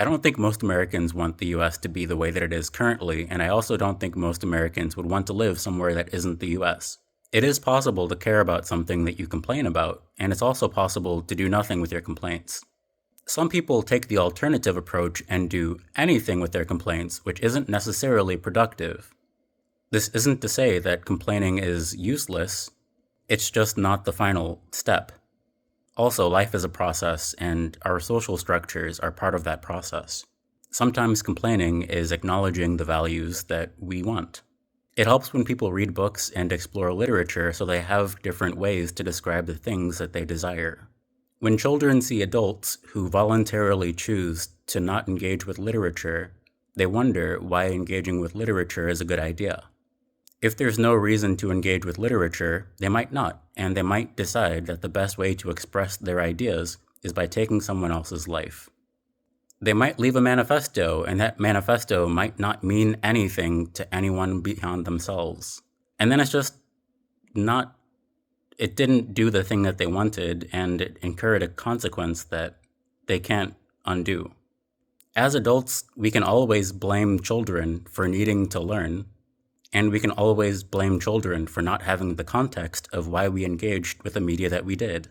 I don't think most Americans want the US to be the way that it is currently, and I also don't think most Americans would want to live somewhere that isn't the US. It is possible to care about something that you complain about, and it's also possible to do nothing with your complaints. Some people take the alternative approach and do anything with their complaints, which isn't necessarily productive. This isn't to say that complaining is useless, it's just not the final step. Also, life is a process, and our social structures are part of that process. Sometimes complaining is acknowledging the values that we want. It helps when people read books and explore literature so they have different ways to describe the things that they desire. When children see adults who voluntarily choose to not engage with literature, they wonder why engaging with literature is a good idea. If there's no reason to engage with literature, they might not, and they might decide that the best way to express their ideas is by taking someone else's life. They might leave a manifesto, and that manifesto might not mean anything to anyone beyond themselves. And then it's just not, it didn't do the thing that they wanted, and it incurred a consequence that they can't undo. As adults, we can always blame children for needing to learn, and we can always blame children for not having the context of why we engaged with the media that we did.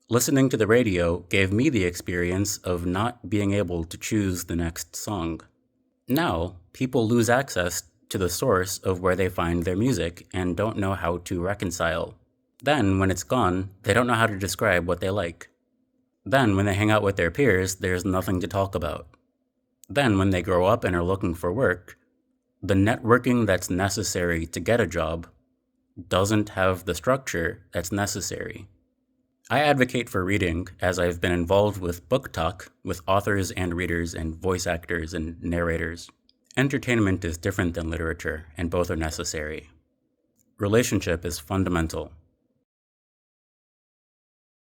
Listening to the radio gave me the experience of not being able to choose the next song. Now, people lose access to the source of where they find their music and don't know how to reconcile. Then, when it's gone, they don't know how to describe what they like. Then, when they hang out with their peers, there's nothing to talk about. Then, when they grow up and are looking for work, the networking that's necessary to get a job doesn't have the structure that's necessary. I advocate for reading, as I've been involved with book talk with authors and readers and voice actors and narrators. Entertainment is different than literature, and both are necessary. Relationship is fundamental.